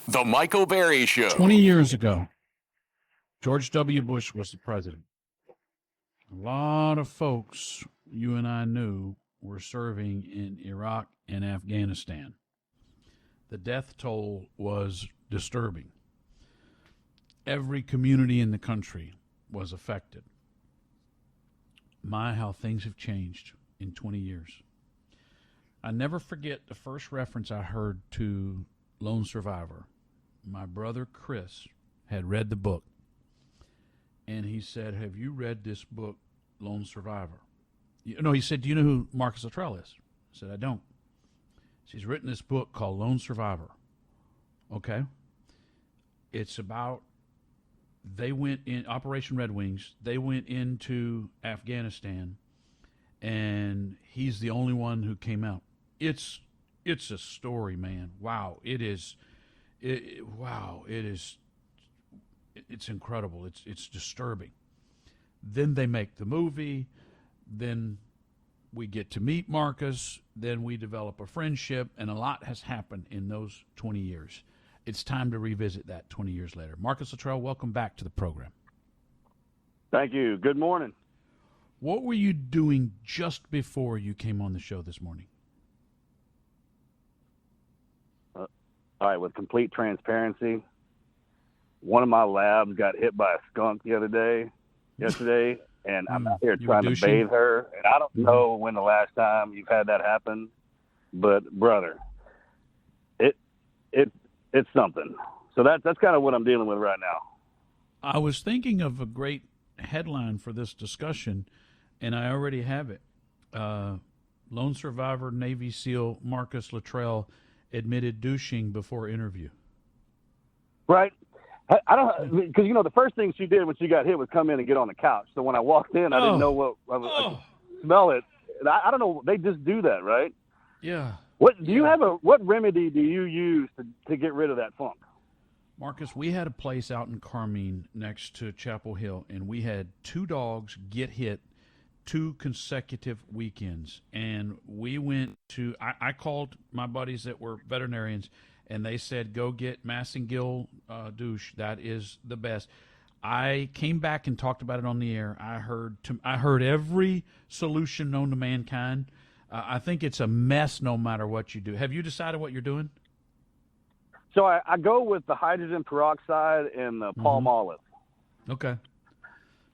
The Michael Berry Show. 20 years ago, George W. Bush was the president. A lot of folks you and I knew were serving in Iraq and Afghanistan. The death toll was disturbing. Every community in the country was affected. My, how things have changed in 20 years. I never forget the first reference I heard to Lone Survivor. My brother Chris had read the book, and he said, "Have you read this book, Lone Survivor?" He said, "Do you know who Marcus Luttrell is?" I said, "I don't." He's written this book called Lone Survivor. Okay? It's about, they went in Operation Red Wings, they went into Afghanistan, and he's the only one who came out. It's a story, man. Wow, it is. It's incredible. It's disturbing. Then they make the movie. Then we get to meet Marcus. Then we develop a friendship, and a lot has happened in those 20 years. It's time to revisit that 20 years later. Marcus Luttrell, welcome back to the program. Thank you. Good morning. What were you doing just before you came on the show this morning? All right, with complete transparency, one of my labs got hit by a skunk yesterday, and I'm out here trying to bathe her. And I don't know when the last time you've had that happen, but brother, it's something. So that's kind of what I'm dealing with right now. I was thinking of a great headline for this discussion, and I already have it. Lone Survivor Navy SEAL Marcus Luttrell admitted douching before interview. Right. I don't, because the first thing she did when she got hit was come in and get on the couch. So when I walked in, I didn't know what I could smell it. And I don't know. They just do that, right? Yeah. What remedy do you use to get rid of that funk? Marcus, we had a place out in Carmine next to Chapel Hill, and we had 2 dogs get hit 2 consecutive weekends. And we went to, I called my buddies that were veterinarians, and they said, go get Massengill douche. That is the best. I came back and talked about it on the air. I heard every solution known to mankind. I think it's a mess no matter what you do. Have you decided what you're doing? So I go with the hydrogen peroxide and the palm olive. Okay.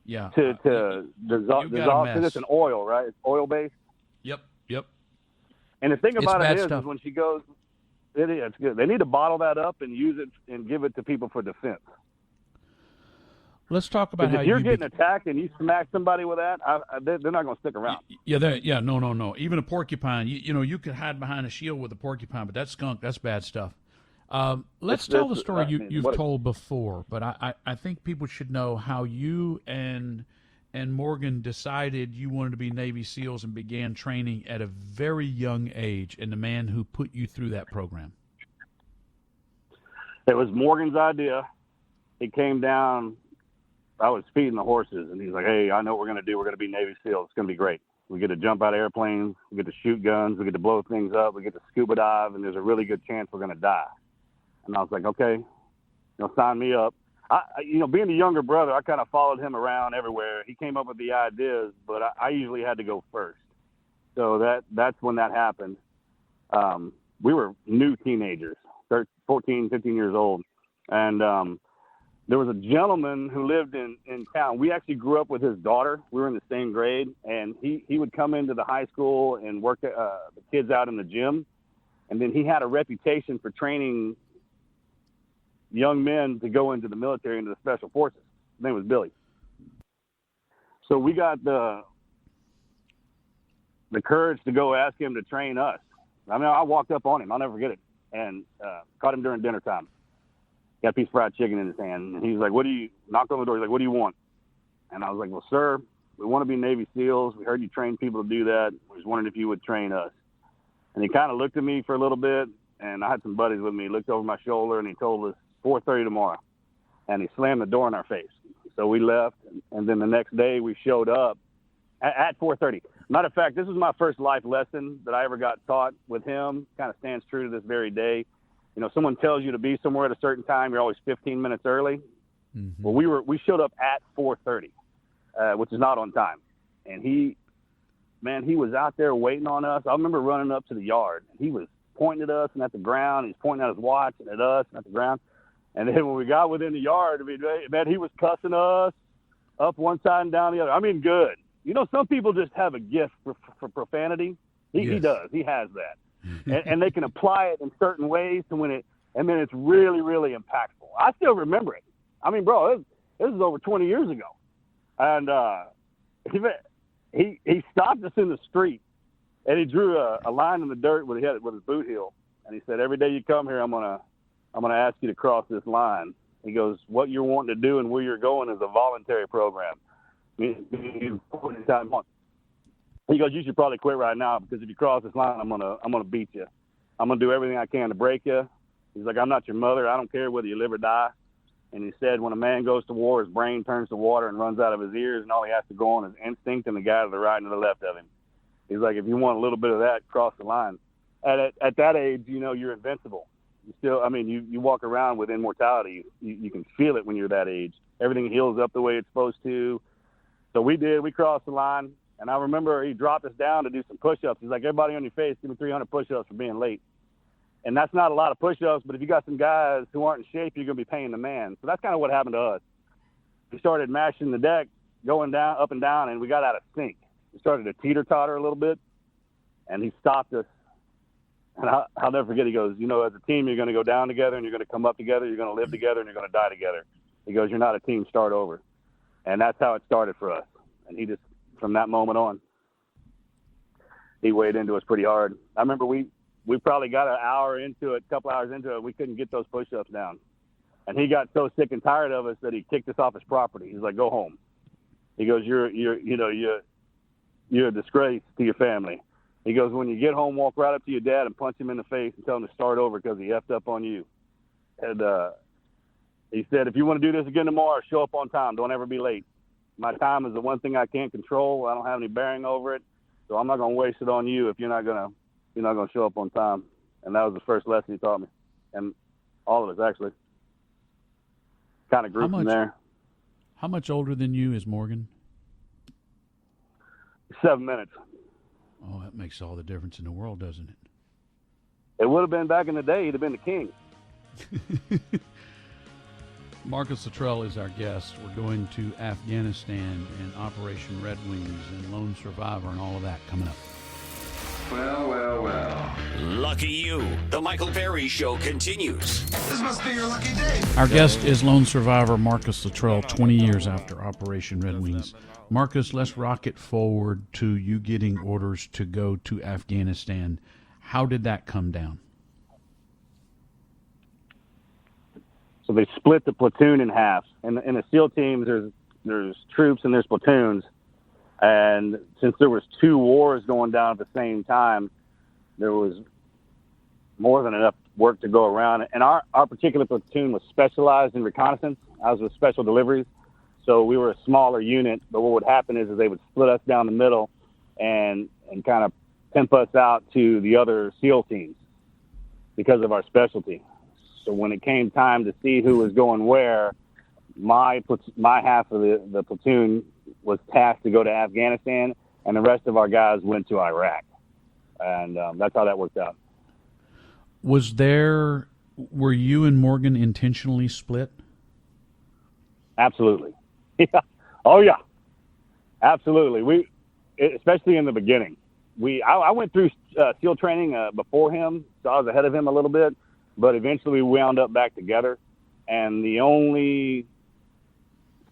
Yeah. To dissolve, because it's an oil, right? It's oil-based? Yep. And the thing about it is when she goes, it's good. They need to bottle that up and use it and give it to people for defense. Let's talk about how if you're getting attacked and you smack somebody with that, they're not going to stick around. No. Even a porcupine, you could hide behind a shield with a porcupine, but that skunk, that's bad stuff. Let's tell the story you've told before, but I think people should know how you and Morgan decided you wanted to be Navy SEALs and began training at a very young age, and the man who put you through that program. It was Morgan's idea. He came down. I was feeding the horses, and he's like, "Hey, I know what we're going to do. We're going to be Navy SEALs. It's going to be great. We get to jump out of airplanes. We get to shoot guns. We get to blow things up. We get to scuba dive, and there's a really good chance we're going to die." And I was like, "Okay, sign me up." Being the younger brother, I kind of followed him around everywhere. He came up with the ideas, but I usually had to go first. So that's when that happened. We were new teenagers, 14, 15 years old, and there was a gentleman who lived in town. We actually grew up with his daughter. We were in the same grade, and he would come into the high school and work the kids out in the gym. And then he had a reputation for training young men to go into the military, into the special forces. His name was Billy. So we got the courage to go ask him to train us. I mean, I walked up on him. I'll never forget it. And caught him during dinner time. Got a piece of fried chicken in his hand. And he's like, knocked on the door. He's like, "What do you want?" And I was like, "Well, sir, we want to be Navy SEALs. We heard you train people to do that. We was wondering if you would train us." And he kind of looked at me for a little bit. And I had some buddies with me. He looked over my shoulder and he told us 4:30 tomorrow. And he slammed the door in our face. So we left. And then the next day we showed up at 4:30. Matter of fact, this was my first life lesson that I ever got taught with him. Kind of stands true to this very day. someone tells you to be somewhere at a certain time, you're always 15 minutes early. Mm-hmm. Well, we showed up at 4:30, which is not on time. And he was out there waiting on us. I remember running up to the yard. He was pointing at us and at the ground. He's pointing at his watch and at us and at the ground. And then when we got within the yard, man, he was cussing us up one side and down the other. I mean, good. Some people just have a gift for profanity. He does. He has that. and they can apply it in certain ways and then it's really, really impactful. I still remember it. I mean, bro, this is over 20 years ago. And he stopped us in the street, and he drew a line in the dirt with his boot heel. And he said, every day you come here, I'm gonna ask you to cross this line. He goes, what you're wanting to do and where you're going is a voluntary program. He goes, you should probably quit right now, because if you cross this line, I'm gonna beat you. I'm gonna do everything I can to break you. He's like, I'm not your mother. I don't care whether you live or die. And he said, when a man goes to war, his brain turns to water and runs out of his ears, and all he has to go on is instinct and the guy to the right and to the left of him. He's like, if you want a little bit of that, cross the line. At that age, you're invincible. You still, you walk around with immortality. You can feel it when you're that age. Everything heals up the way it's supposed to. So we did. We crossed the line. And I remember he dropped us down to do some push-ups. He's like, everybody on your face, give me 300 push-ups for being late. And that's not a lot of push-ups, but if you got some guys who aren't in shape, you're going to be paying the man. So that's kind of what happened to us. We started mashing the deck, going down, up and down, and we got out of sync. We started to teeter-totter a little bit, and he stopped us. And I'll never forget, he goes, as a team, you're going to go down together, and you're going to come up together, you're going to live together, and you're going to die together. He goes, you're not a team, start over. And that's how it started for us. And he just, from that moment on, he weighed into us pretty hard. I remember we probably got an hour into it, a couple hours into it, we couldn't get those push-ups down. And he got so sick and tired of us that he kicked us off his property. He's like, go home. He goes, you're a disgrace to your family. He goes, when you get home, walk right up to your dad and punch him in the face and tell him to start over because he effed up on you. And he said, if you want to do this again tomorrow, show up on time. Don't ever be late. My time is the one thing I can't control. I don't have any bearing over it. So I'm not going to waste it on you if you're not going to show up on time. And that was the first lesson he taught me. And all of us, actually. Kind of grew from there. How much older than you is Morgan? 7 minutes. Oh, that makes all the difference in the world, doesn't it? It would have been back in the day. He'd have been the king. Marcus Luttrell is our guest. We're going to Afghanistan and Operation Red Wings and Lone Survivor and all of that coming up. Well. Lucky you. The Michael Berry Show continues. This must be your lucky day. Our guest is Lone Survivor Marcus Luttrell, 20 years after Operation Red Wings. Marcus, let's rocket forward to you getting orders to go to Afghanistan. How did that come down? So they split the platoon in half. In the SEAL teams, there's troops and there's platoons. And since there was 2 wars going down at the same time, there was more than enough work to go around. And our particular platoon was specialized in reconnaissance. I was with special deliveries. So we were a smaller unit, but what would happen is they would split us down the middle and kind of pimp us out to the other SEAL teams because of our specialty. So when it came time to see who was going where, my half of the platoon was tasked to go to Afghanistan, and the rest of our guys went to Iraq. And that's how that worked out. Were you and Morgan intentionally split? Absolutely. Yeah. Oh, yeah. Absolutely. Especially in the beginning. I went through SEAL training before him, so I was ahead of him a little bit, but eventually we wound up back together. And the only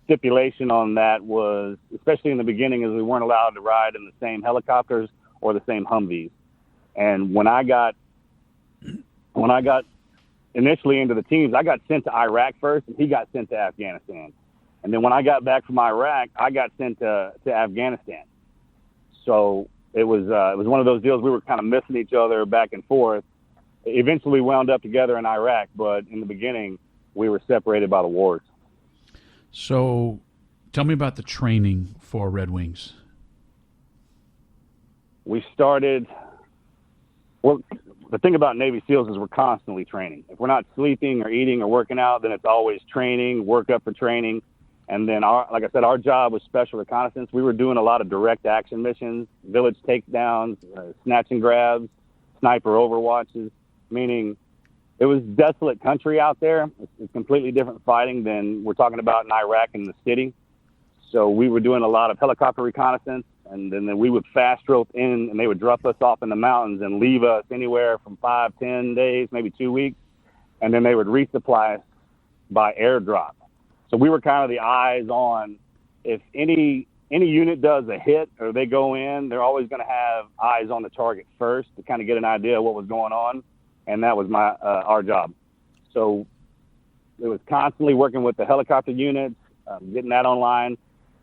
stipulation on that was, especially in the beginning, is we weren't allowed to ride in the same helicopters or the same Humvees. And when I got initially into the teams, I got sent to Iraq first, and he got sent to Afghanistan. And then when I got back from Iraq, I got sent to Afghanistan. So it was one of those deals. We were kind of missing each other back and forth. Eventually wound up together in Iraq, but in the beginning, we were separated by the wars. So tell me about the training for Red Wings. We started, well, the thing about Navy SEALs is we're constantly training. If we're not sleeping or eating or working out, then it's always training, work up for training. And then, like I said, our job was special reconnaissance. We were doing a lot of direct action missions, village takedowns, snatch and grabs, sniper overwatches, meaning it was desolate country out there. It's completely different fighting than we're talking about in Iraq and the city. So we were doing a lot of helicopter reconnaissance, and then we would fast rope in, and they would drop us off in the mountains and leave us anywhere from 5, 10 days, maybe 2 weeks, and then they would resupply us by airdrop. So we were kind of the eyes on. If any unit does a hit or they go in, they're always going to have eyes on the target first to kind of get an idea of what was going on, and that was our job. So it was constantly working with the helicopter units, getting that online.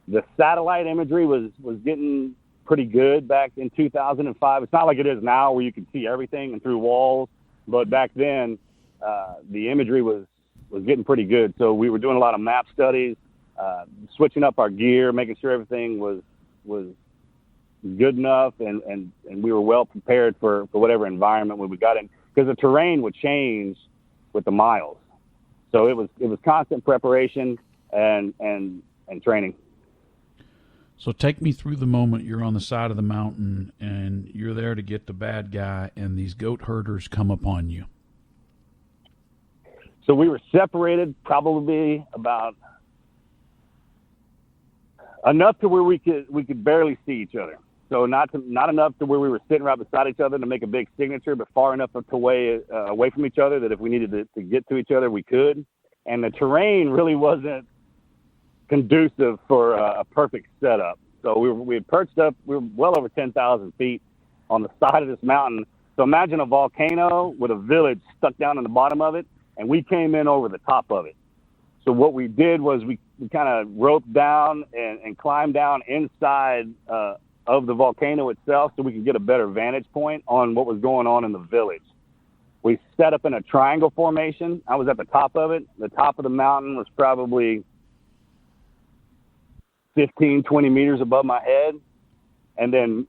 The satellite imagery was getting pretty good back in 2005. It's not like it is now where you can see everything and through walls, but back then the imagery was getting pretty good. So we were doing a lot of map studies, switching up our gear, making sure everything was good enough, and we were well prepared for whatever environment when we got in, because the terrain would change with the miles. So it was constant preparation and training. So take me through the moment you're on the side of the mountain and you're there to get the bad guy, and these goat herders come upon you. So we were separated probably about enough to where we could barely see each other. So not enough to where we were sitting right beside each other to make a big signature, but far enough away from each other that if we needed to get to each other, we could. And the terrain really wasn't conducive for a perfect setup. So we had perched up. We were well over 10,000 feet on the side of this mountain. So imagine a volcano with a village stuck down in the bottom of it, and we came in over the top of it. So what we did was we kind of roped down and climbed down inside of the volcano itself so we could get a better vantage point on what was going on in the village. We set up in a triangle formation. I was at the top of it. The top of the mountain was probably 15, 20 meters above my head. And then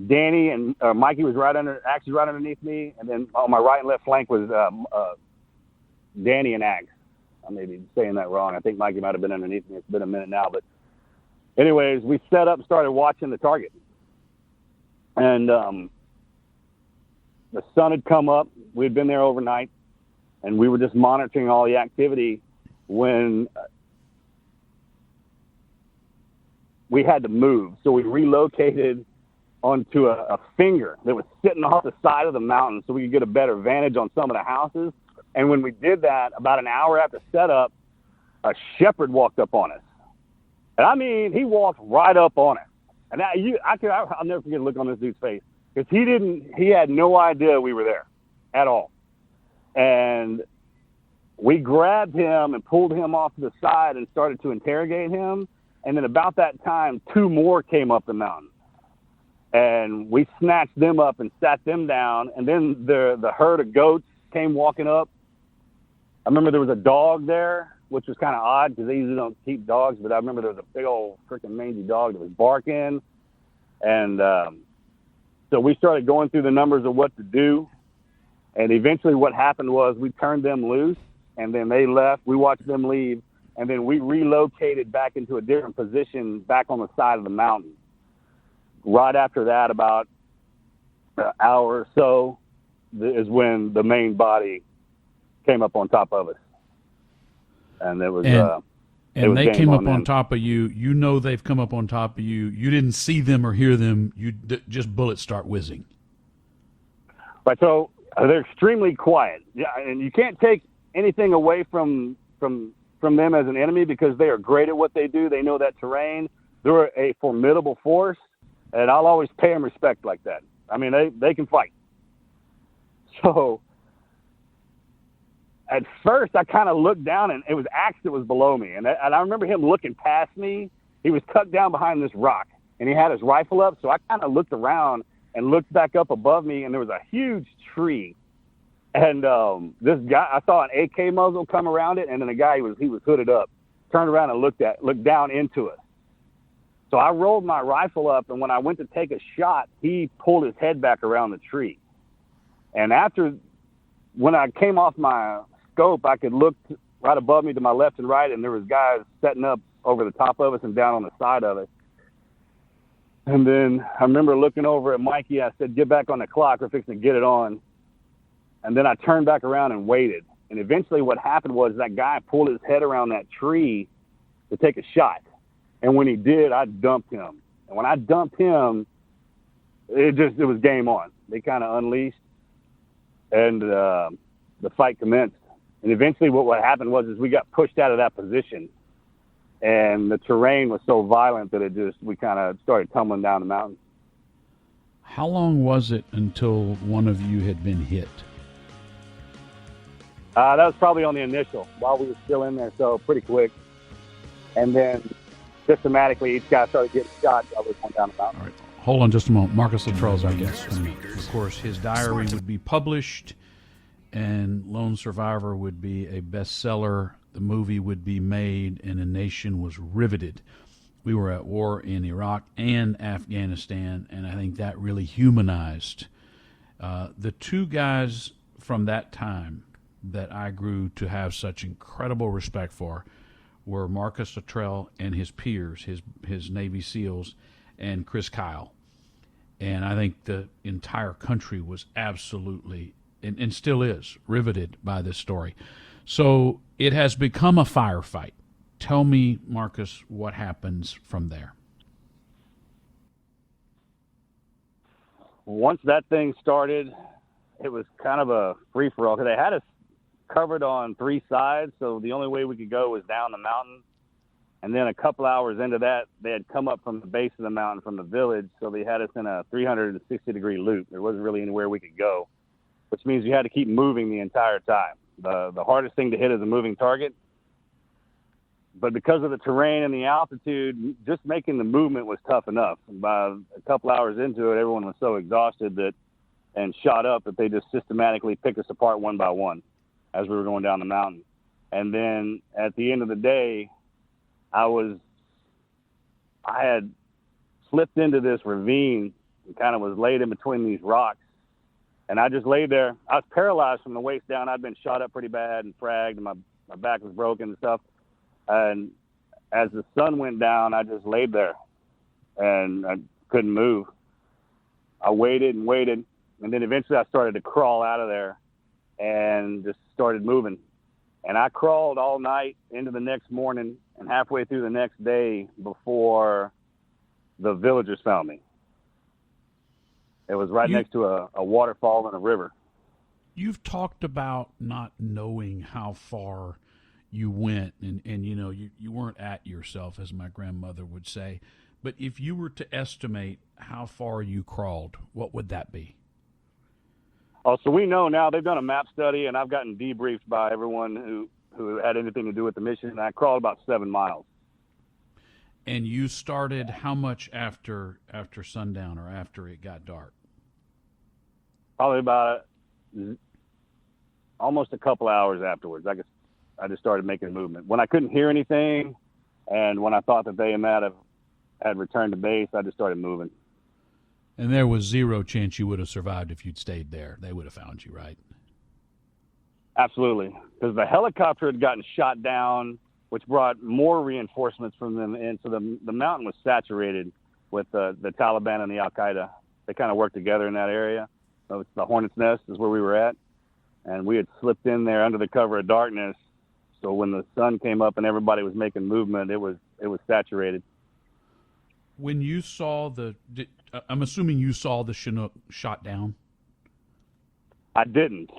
Danny and Mikey was right underneath me. And then on my right and left flank was Danny and Ags. I may be saying that wrong. I think Mikey might have been underneath me. It's been a minute now. But anyways, we set up, started watching the target. And the sun had come up. We had been there overnight. And we were just monitoring all the activity when we had to move. So we relocated onto a finger that was sitting off the side of the mountain so we could get a better vantage on some of the houses. And when we did that, about an hour after setup, a shepherd walked up on us. And I mean, he walked right up on us. And I'll never forget the look on this dude's face, because he had no idea we were there at all. And we grabbed him and pulled him off to the side and started to interrogate him. And then about that time, 2 more came up the mountain. And we snatched them up and sat them down. And then the herd of goats came walking up. I remember there was a dog there, which was kind of odd because they usually don't keep dogs. But I remember there was a big old freaking mangy dog that was barking. And so we started going through the numbers of what to do. And eventually what happened was we turned them loose, and then they left. We watched them leave. And then we relocated back into a different position back on the side of the mountain. Right after that, about an hour or so, is when the main body came up on top of us. And it was and they came up on top of you. You know they've come up on top of you. You didn't see them or hear them. You just bullets start whizzing. Right, so they're extremely quiet. Yeah, and you can't take anything away from them as an enemy, because they are great at what they do. They know that terrain. They're a formidable force, and I'll always pay them respect like that. I mean, they can fight. So at first I kind of looked down, and it was Axe that was below me. And I remember him looking past me. He was tucked down behind this rock, and he had his rifle up. So I kind of looked around and looked back up above me, and there was a huge tree. And this guy, I saw an AK muzzle come around it, and then the guy, he was hooded up, turned around and looked down into us. So I rolled my rifle up, and when I went to take a shot, he pulled his head back around the tree. And when I came off my scope, I could look right above me to my left and right, and there was guys setting up over the top of us and down on the side of us. And then I remember looking over at Mikey. I said, "Get back on the clock. We're fixing to get it on." And then I turned back around and waited. And eventually what happened was that guy pulled his head around that tree to take a shot. And when he did, I dumped him. And when I dumped him, it was game on. They kind of unleashed, and the fight commenced. And eventually what happened was we got pushed out of that position. And the terrain was so violent that we kind of started tumbling down the mountain. How long was it until one of you had been hit? That was probably on the initial while we were still in there, so pretty quick. And then systematically, each guy started getting shot while we were going down the mountain. All right. Hold on just a moment. Marcus Luttrell is our guest. And of course, his diary would be published, and Lone Survivor would be a bestseller. The movie would be made, and a nation was riveted. We were at war in Iraq and Afghanistan, and I think that really humanized the two guys from that time that I grew to have such incredible respect for were Marcus Luttrell and his peers, his Navy SEALs, and Chris Kyle. And I think the entire country was absolutely, and still is, riveted by this story. So it has become a firefight. Tell me, Marcus, what happens from there? Once that thing started, it was kind of a free-for-all. They had us covered on three sides, so the only way we could go was down the mountain. And then a couple hours into that, they had come up from the base of the mountain from the village, so they had us in a 360-degree loop. There wasn't really anywhere we could go, which means you had to keep moving the entire time. The hardest thing to hit is a moving target. But because of the terrain and the altitude, just making the movement was tough enough. And by a couple hours into it, everyone was so exhausted and shot up that they just systematically picked us apart one by one as we were going down the mountain. And then at the end of the day, I had slipped into this ravine and kind of was laid in between these rocks. And I just laid there. I was paralyzed from the waist down. I'd been shot up pretty bad and fragged, and my back was broken and stuff. And as the sun went down, I just laid there, and I couldn't move. I waited and waited, and then eventually I started to crawl out of there and just started moving. And I crawled all night into the next morning and halfway through the next day before the villagers found me. It was right next to a waterfall and a river. You've talked about not knowing how far you went, and you know, you weren't at yourself, as my grandmother would say. But if you were to estimate how far you crawled, what would that be? Oh, so we know now. They've done a map study, and I've gotten debriefed by everyone who had anything to do with the mission, and I crawled about 7 miles. And you started how much after sundown, or after it got dark? Probably about almost a couple hours afterwards. I just started making movement. When I couldn't hear anything, and when I thought that they had returned to base, I just started moving. And there was zero chance you would have survived if you'd stayed there. They would have found you, right? Absolutely. Because the helicopter had gotten shot down, which brought more reinforcements from them in. So the mountain was saturated with the Taliban and the Al-Qaeda. They kind of worked together in that area. So it's the Hornet's Nest is where we were at. And we had slipped in there under the cover of darkness. So when the sun came up and everybody was making movement, it was saturated. When you saw I'm assuming you saw the Chinook shot down? I didn't.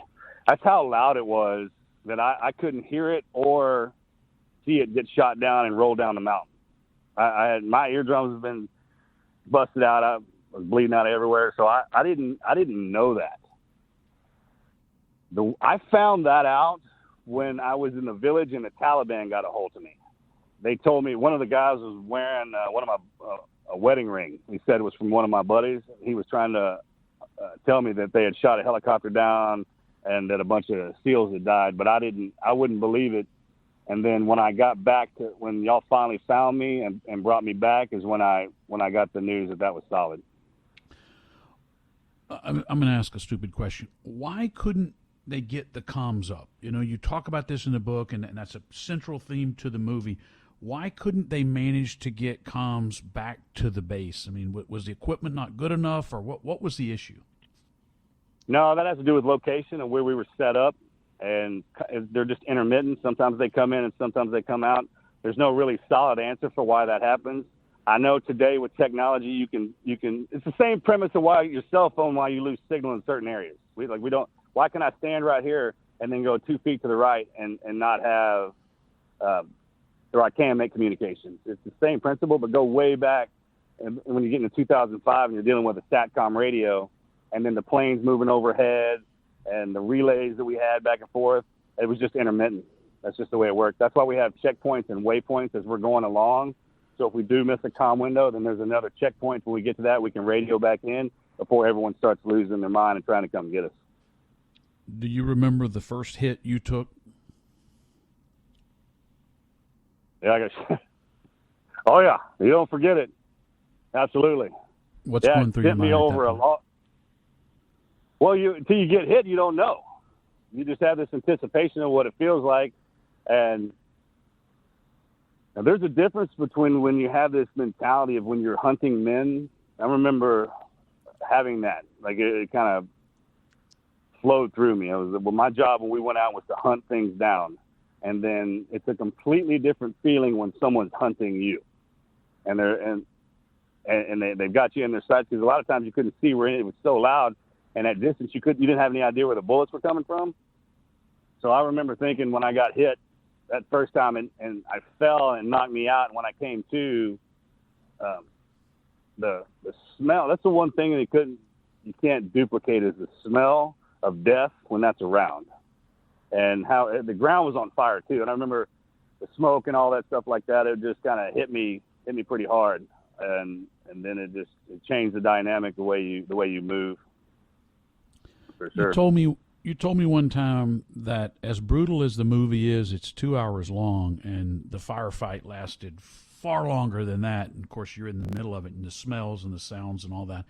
That's how loud it was that I couldn't hear it or see it get shot down and roll down the mountain. I had my eardrums have been busted out. I was bleeding out everywhere, so I didn't know that. I found that out when I was in the village and the Taliban got a hold of me. They told me one of the guys was wearing one of my a wedding ring. He said it was from one of my buddies. He was trying to tell me that they had shot a helicopter down and that a bunch of SEALs had died, but I wouldn't believe it And then when I got back to when y'all finally found me and brought me back is when I got the news that was solid. I'm going to ask a stupid question. Why couldn't they get the comms up? You know, you talk about this in the book, and that's a central theme to the movie. Why couldn't they manage to get comms back to the base? I mean, was the equipment not good enough, or what was the issue? No, that has to do with location and where we were set up, and they're just intermittent. Sometimes they come in and sometimes they come out. There's no really solid answer for why that happens. I know today with technology, you can. It's the same premise of why you lose signal in certain areas. Why can I stand right here and then go 2 feet to the right and not have, or I can make communications? It's the same principle, but go way back. And when you get into 2005 and you're dealing with a SATCOM radio, and then the planes moving overhead and the relays that we had back and forth, it was just intermittent. That's just the way it worked. That's why we have checkpoints and waypoints as we're going along. So if we do miss a comm window, then there's another checkpoint. When we get to that, we can radio back in before everyone starts losing their mind and trying to come get us. Do you remember the first hit you took? Yeah, I guess. Oh, yeah. You don't forget it. Absolutely. What's going through your mind? Hit me over a lot. Well, until you get hit, you don't know. You just have this anticipation of what it feels like. And there's a difference between when you have this mentality of when you're hunting men. I remember having that. Like, it kind of flowed through me. My job when we went out was to hunt things down. And then it's a completely different feeling when someone's hunting you. And they've got you in their sights, because a lot of times you couldn't see where it was so loud. And at distance, you didn't have any idea where the bullets were coming from. So I remember thinking when I got hit that first time and I fell and it knocked me out. And when I came to, the smell, that's the one thing that you can't duplicate, is the smell of death when that's around, and how the ground was on fire too. And I remember the smoke and all that stuff like that. It just kind of hit me pretty hard. And then it changed the dynamic, the way you move. For sure. You told me one time that as brutal as the movie is, it's 2 hours long, and the firefight lasted far longer than that. And of course, you're in the middle of it, and the smells and the sounds and all that.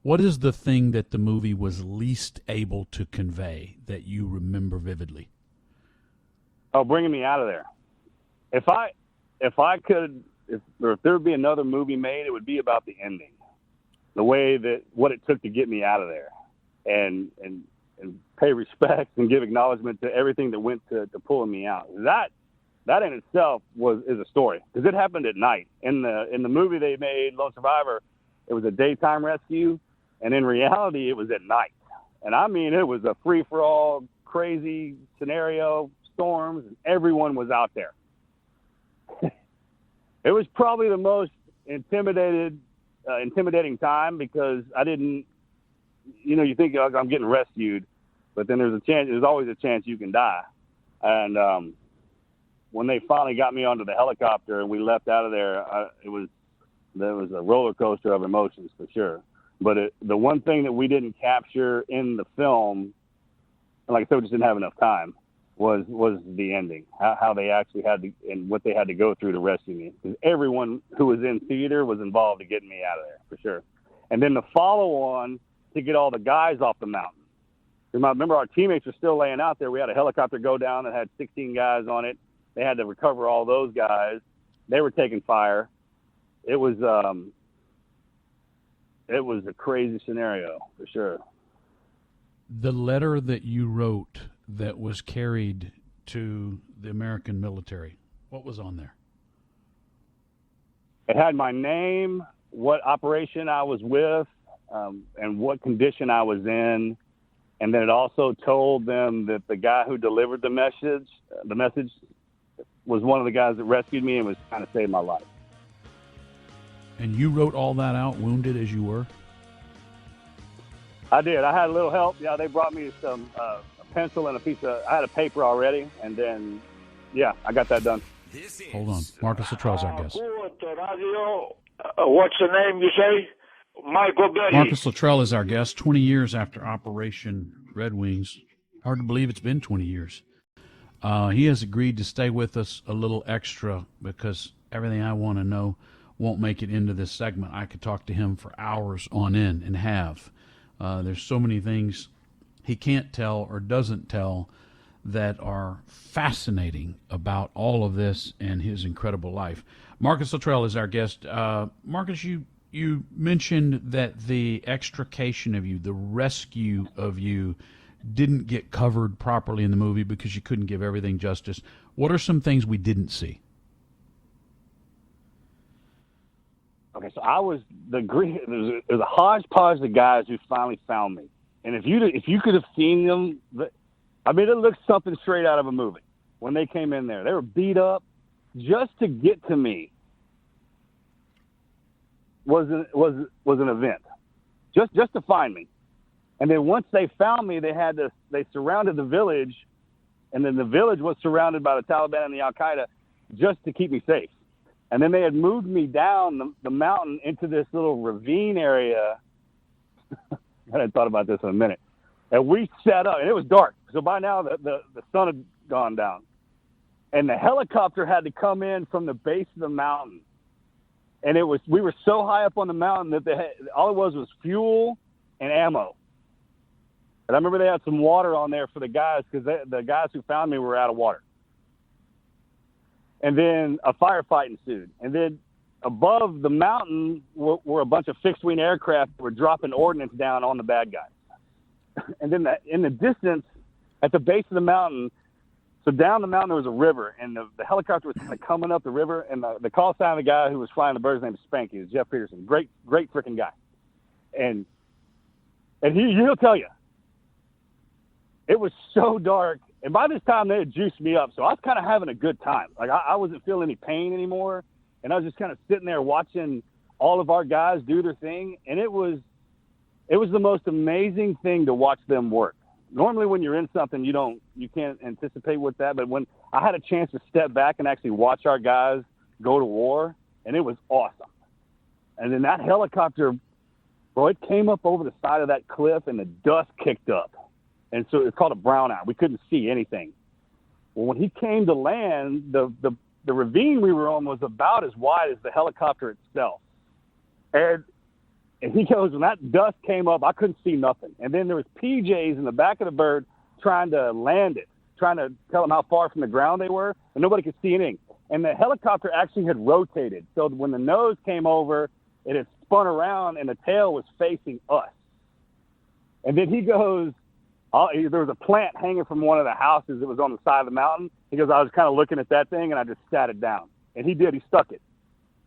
What is the thing that the movie was least able to convey that you remember vividly? Oh, bringing me out of there. If there would be another movie made, it would be about the ending, the way that what it took to get me out of there, and pay respect and give acknowledgement to everything that went to pulling me out. That in itself is a story, because it happened at night. In the movie they made, Lone Survivor, it was a daytime rescue, and in reality, it was at night. And I mean, it was a free-for-all, crazy scenario, storms, and everyone was out there. It was probably the most intimidating time, because I didn't, you think I'm getting rescued, but then there's always a chance you can die. And when they finally got me onto the helicopter and we left out of there, there was a roller coaster of emotions for sure. But the one thing that we didn't capture in the film, and like I said, we just didn't have enough time, was the ending, how they actually had to, and what they had to go through to rescue me. Because everyone who was in theater was involved to getting me out of there, for sure. And then the follow-on to get all the guys off the mountain. Remember, our teammates were still laying out there. We had a helicopter go down that had 16 guys on it. They had to recover all those guys. They were taking fire. It was a crazy scenario, for sure. The letter that you wrote that was carried to the American military, what was on there? It had my name, what operation I was with, and what condition I was in. And then it also told them that the guy who delivered the message was one of the guys that rescued me and was trying to save my life. And you wrote all that out, wounded as you were? I did. I had a little help. Yeah, they brought me some a pencil and I had a paper already, and then, yeah, I got that done. Hold on. Marcus Luttrell's our guest. What's the name you say? Michael Betty. Marcus Luttrell is our guest, 20 years after Operation Red Wings. Hard to believe it's been 20 years. He has agreed to stay with us a little extra because everything I want to know won't make it into this segment. I could talk to him for hours on end and have. There's so many things he can't tell or doesn't tell that are fascinating about all of this and his incredible life. Marcus Luttrell is our guest. Marcus, you mentioned that the extrication of you, the rescue of you, didn't get covered properly in the movie because you couldn't give everything justice. What are some things we didn't see? Okay, so I was there's a hodgepodge of guys who finally found me, and if you could have seen them, I mean, it looked something straight out of a movie when they came in there. They were beat up. Just to get to me was an event. Just to find me. And then once they found me, they surrounded the village, and then the village was surrounded by the Taliban and the Al-Qaeda just to keep me safe. And then they had moved me down the mountain into this little ravine area. I hadn't thought about this in a minute. And we set up, and it was dark. So by now the sun had gone down. And the helicopter had to come in from the base of the mountain. And we were so high up on the mountain that all it was fuel and ammo. And I remember they had some water on there for the guys because the guys who found me were out of water. And then a firefight ensued. And then above the mountain were a bunch of fixed-wing aircraft that were dropping ordnance down on the bad guys. And then in the distance, at the base of the mountain, so down the mountain there was a river, and the helicopter was kind of coming up the river, and the call sign of the guy who was flying the bird's name was Spanky. It was Jeff Peterson. Great freaking guy. And he'll tell you, it was so dark. And by this time, they had juiced me up, so I was kind of having a good time. Like, I wasn't feeling any pain anymore, and I was just kind of sitting there watching all of our guys do their thing, and it was the most amazing thing to watch them work. Normally, when you're in something, you can't anticipate with that, but when I had a chance to step back and actually watch our guys go to war, and it was awesome. And then that helicopter, bro, it came up over the side of that cliff, and the dust kicked up. And so it's called a brownout. We couldn't see anything. Well, when he came to land, the ravine we were on was about as wide as the helicopter itself. And he goes, when that dust came up, I couldn't see nothing. And then there was PJs in the back of the bird trying to land it, trying to tell them how far from the ground they were, and nobody could see anything. And the helicopter actually had rotated. So when the nose came over, it had spun around, and the tail was facing us. And then he goes, there was a plant hanging from one of the houses that was on the side of the mountain. He goes, I was kind of looking at that thing, and I just sat it down. And he did. He stuck it.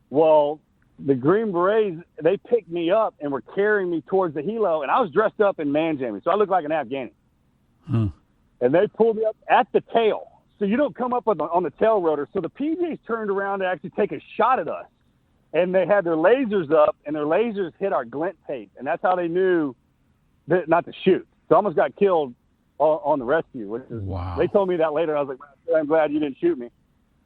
Well, the Green Berets, they picked me up and were carrying me towards the helo, and I was dressed up in man jammies, so I looked like an Afghani. And they pulled me up at the tail. So you don't come up on the tail rotor. So the PJs turned around to actually take a shot at us. And they had their lasers up, and their lasers hit our glint tape, and that's how they knew not to shoot. So I almost got killed on the rescue. Which is, wow. They told me that later. I was like, I'm glad you didn't shoot me.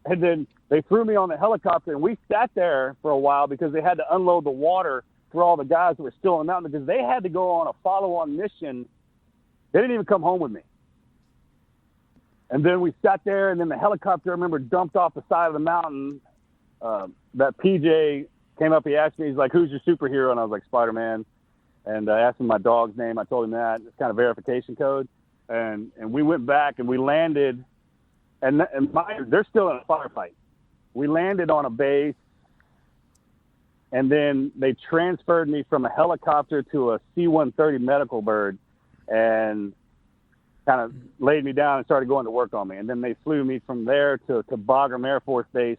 And then they threw me on the helicopter, and we sat there for a while because they had to unload the water for all the guys that were still on the mountain because they had to go on a follow-on mission. They didn't even come home with me. And then we sat there, and then the helicopter, I remember, dumped off the side of the mountain. That PJ came up, he asked me, he's like, who's your superhero? And I was like, Spider-Man. And I asked him my dog's name. I told him that. It's kind of verification code. And we went back, and we landed, and they're still in a firefight. We landed on a base, and then they transferred me from a helicopter to a C-130 medical bird and kind of laid me down and started going to work on me. And then they flew me from there to Bagram Air Force Base,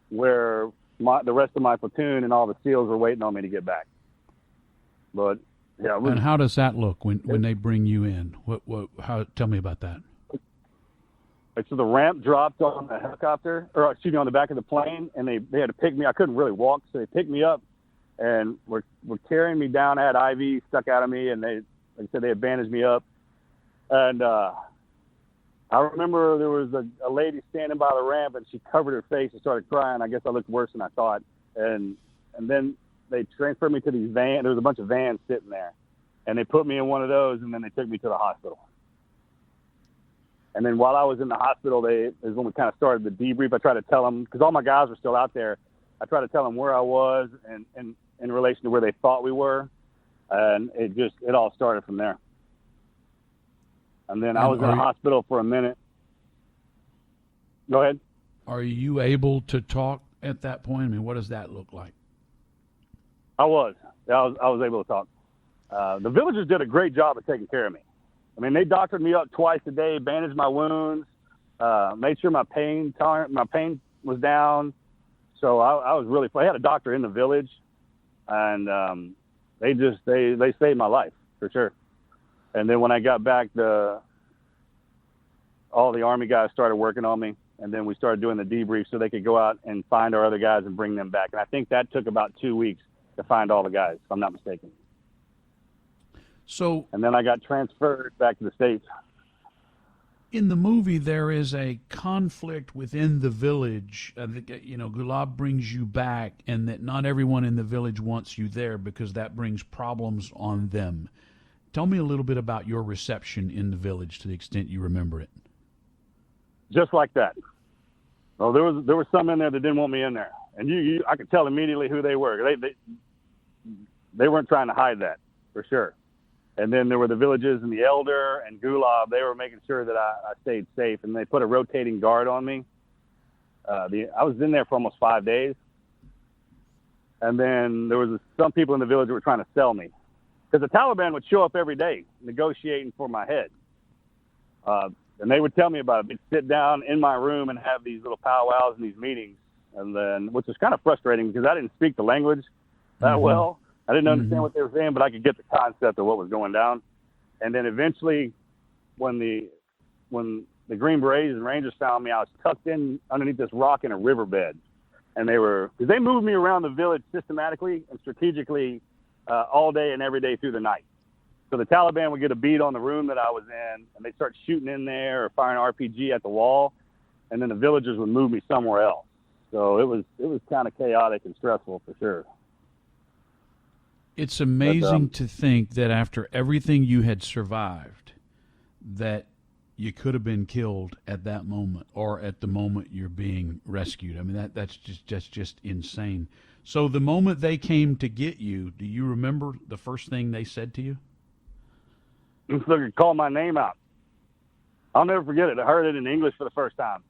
where the rest of my platoon and all the SEALs were waiting on me to get back. But yeah. And how does that look when they bring you in? Tell me about that. So the ramp dropped on the helicopter, or excuse me, on the back of the plane, and they had to pick me. I couldn't really walk, so they picked me up and were carrying me down. I had IVs stuck out of me, and like I said, they had bandaged me up. And I remember there was a lady standing by the ramp, and she covered her face and started crying. I guess I looked worse than I thought. And then they transferred me to these vans. There was a bunch of vans sitting there, and they put me in one of those, and then they took me to the hospital. And then while I was in the hospital, is when we kind of started the debrief. I tried to tell them, because all my guys were still out there, I tried to tell them where I was and in relation to where they thought we were. And it all started from there. And then I was in the hospital for a minute. Go ahead. Are you able to talk at that point? I mean, what does that look like? I was able to talk. The villagers did a great job of taking care of me. I mean, they doctored me up twice a day, bandaged my wounds, made sure my pain was down. So I was really. I had a doctor in the village, and they saved my life for sure. And then when I got back, all the Army guys started working on me, and then we started doing the debrief so they could go out and find our other guys and bring them back. And I think that took about 2 weeks to find all the guys, if I'm not mistaken. So, and then I got transferred back to the States. In the movie, there is a conflict within the village. Gulab brings you back, and that not everyone in the village wants you there because that brings problems on them. Tell me a little bit about your reception in the village to the extent you remember it. Just like that. Well, there was some in there that didn't want me in there, and I could tell immediately who they were. They weren't trying to hide that, for sure. And then there were the villages and the elder and Gulab. They were making sure that I stayed safe, and they put a rotating guard on me. I was in there for almost 5 days. And then there was some people in the village that were trying to sell me, because the Taliban would show up every day negotiating for my head. And they would tell me about it. They'd sit down in my room and have these little powwows and these meetings, and then, which was kind of frustrating because I didn't speak the language that well. I didn't understand what they were saying, but I could get the concept of what was going down. And then eventually, when the Green Berets and Rangers found me, I was tucked in underneath this rock in a riverbed. And because they moved me around the village systematically and strategically all day and every day through the night. So the Taliban would get a bead on the room that I was in, and they'd start shooting in there or firing RPG at the wall, and then the villagers would move me somewhere else. So it was kind of chaotic and stressful for sure. It's amazing to think that after everything you had survived, that you could have been killed at that moment or at the moment you're being rescued. I mean, that's just insane. So the moment they came to get you, do you remember the first thing they said to you? They called my name out. I'll never forget it. I heard it in English for the first time.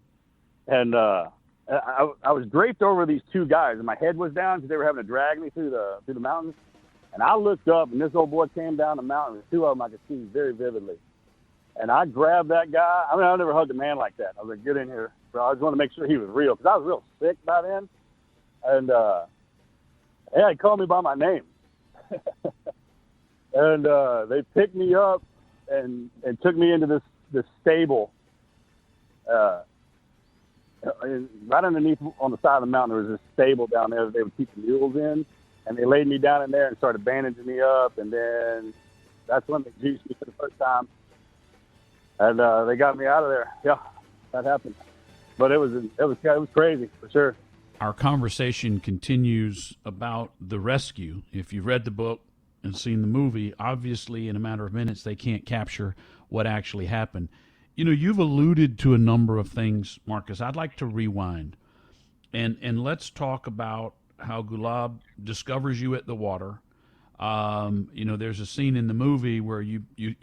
And I was draped over these two guys, and my head was down because they were having to drag me through the mountains. And I looked up, and this old boy came down the mountain. The two of them I could see very vividly. And I grabbed that guy. I mean, I never hugged a man like that. I was like, get in here, bro. I just wanted to make sure he was real, because I was real sick by then. And, he called me by my name. And they picked me up and took me into this stable. Right underneath on the side of the mountain, there was this stable down there that they would keep the mules in. And they laid me down in there and started bandaging me up. And then that's when they juiced me for the first time. And they got me out of there. Yeah, that happened. But it was crazy for sure. Our conversation continues about the rescue. If you've read the book and seen the movie, obviously in a matter of minutes they can't capture what actually happened. You know, you've alluded to a number of things, Marcus. I'd like to rewind and let's talk about how Gulab discovers you at the water. There's a scene in the movie where you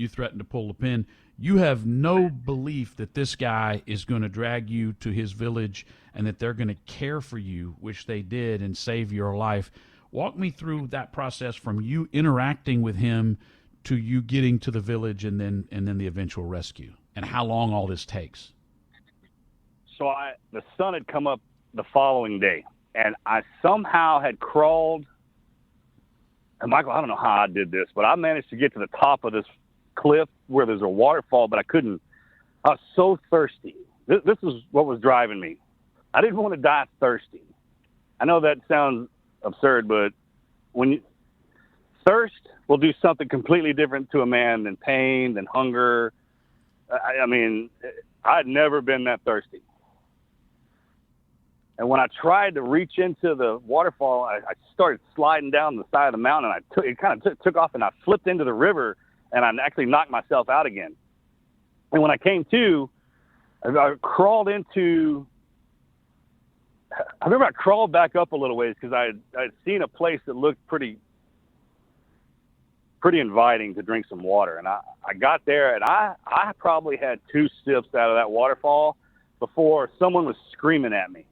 threaten to pull the pin. You have no belief that this guy is going to drag you to his village and that they're going to care for you, which they did, and save your life. Walk me through that process from you interacting with him to you getting to the village and then the eventual rescue, and how long all this takes. So the sun had come up the following day, and I somehow had crawled. And Michael, I don't know how I did this, but I managed to get to the top of this cliff where there's a waterfall, but I couldn't. I was so thirsty. This is what was driving me. I didn't want to die thirsty. I know that sounds absurd, but thirst will do something completely different to a man than pain, than hunger. I mean, I'd never been that thirsty. And when I tried to reach into the waterfall, I started sliding down the side of the mountain. It kind of took off, and I flipped into the river, and I actually knocked myself out again. And when I came to, I crawled into. I remember I crawled back up a little ways because I'd seen a place that looked pretty inviting to drink some water. And I got there, and I probably had 2 sips out of that waterfall before someone was screaming at me.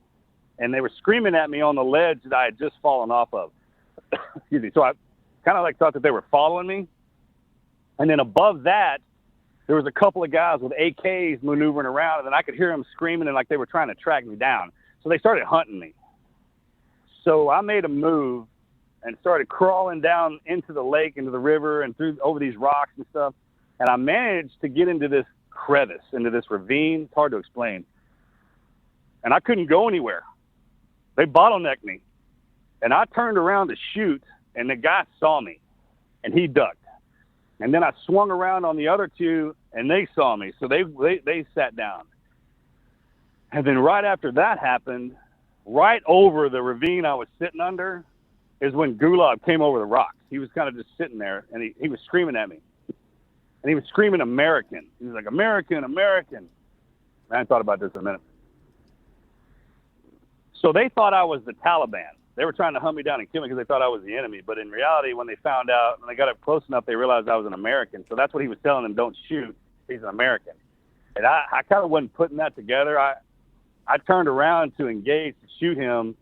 And they were screaming at me on the ledge that I had just fallen off of. Excuse me. So I kind of like thought that they were following me. And then above that, there was a couple of guys with AKs maneuvering around, and then I could hear them screaming and like they were trying to track me down. So they started hunting me. So I made a move and started crawling down into the lake, into the river, and through over these rocks and stuff. And I managed to get into this crevice, into this ravine. It's hard to explain. And I couldn't go anywhere. They bottlenecked me. And I turned around to shoot, and the guy saw me, and he ducked. And then I swung around on the other 2, and they saw me. So they sat down. And then right after that happened, right over the ravine I was sitting under, is when Gulab came over the rocks. He was kind of just sitting there, and he was screaming at me. And he was screaming American. He was like, American, American. I hadn't thought about this in a minute. So they thought I was the Taliban. They were trying to hunt me down and kill me because they thought I was the enemy. But in reality, when they found out, when they got up close enough, they realized I was an American. So that's what he was telling them, don't shoot. He's an American. And I kind of wasn't putting that together. I turned around to engage, to shoot him,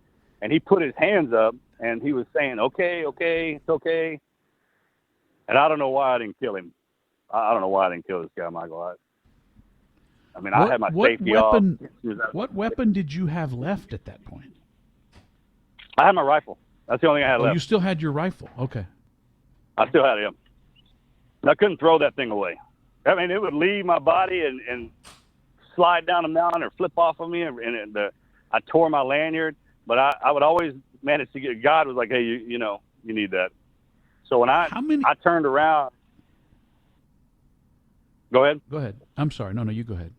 and he put his hands up, and he was saying, okay, it's okay. And I don't know why I didn't kill him. I don't know why I didn't kill this guy, Michael. I mean, I had my safety weapon, off. What weapon did you have left at that point? I had my rifle. That's the only thing I had left. You still had your rifle. Okay. I still had it. And I couldn't throw that thing away. I mean, it would leave my body and slide down a mountain or flip off of me, and I tore my lanyard. But I would always manage to get. God was like, hey, you need that. So when I turned around. Go ahead. Go ahead. I'm sorry. No, you go ahead.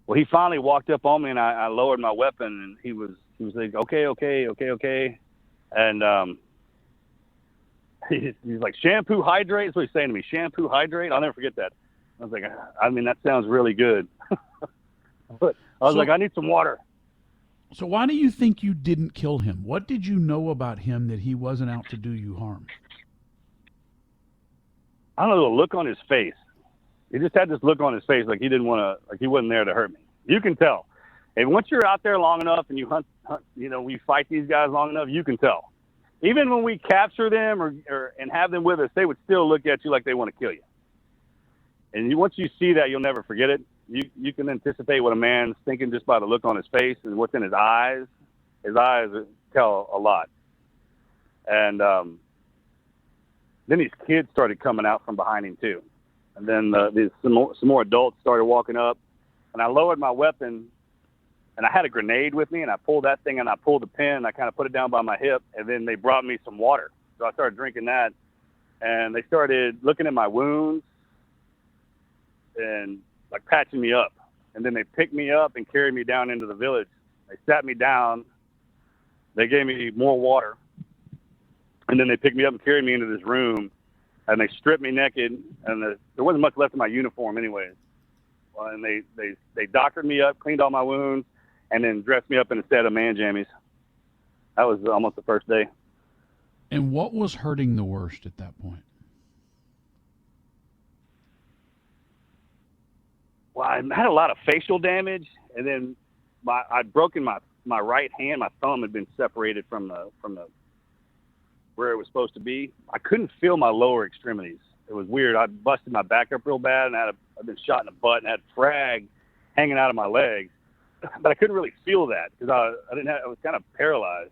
Well, he finally walked up on me, and I lowered my weapon, and he was like, okay. And he's like, shampoo, hydrate. That's what he's saying to me. Shampoo, hydrate. I'll never forget that. I was like, I mean, that sounds really good. But I was like, I need some water. So why do you think you didn't kill him? What did you know about him that he wasn't out to do you harm? I don't know, the look on his face. He just had this look on his face like he didn't want to, like he wasn't there to hurt me. You can tell. And once you're out there long enough and you hunt, we fight these guys long enough, you can tell. Even when we capture them and have them with us, they would still look at you like they want to kill you. And once you see that, you'll never forget it. You can anticipate what a man's thinking just by the look on his face and what's in his eyes. His eyes tell a lot. And then these kids started coming out from behind him too. And then some more adults started walking up. And I lowered my weapon, and I had a grenade with me, and I pulled that thing, and I pulled the pin, and I kind of put it down by my hip, and then they brought me some water. So I started drinking that, and they started looking at my wounds and like patching me up. And then they picked me up and carried me down into the village. They sat me down. They gave me more water. And then they picked me up and carried me into this room, and they stripped me naked, and there wasn't much left of my uniform anyways. And they doctored me up, cleaned all my wounds, and then dressed me up in a set of man jammies. That was almost the first day. And what was hurting the worst at that point? Well, I had a lot of facial damage, and then I'd broken my right hand. My thumb had been separated from the where it was supposed to be. I couldn't feel my lower extremities. It was weird. I busted my back up real bad, and I'd been shot in the butt and had frag hanging out of my legs. But I couldn't really feel that because I was kind of paralyzed.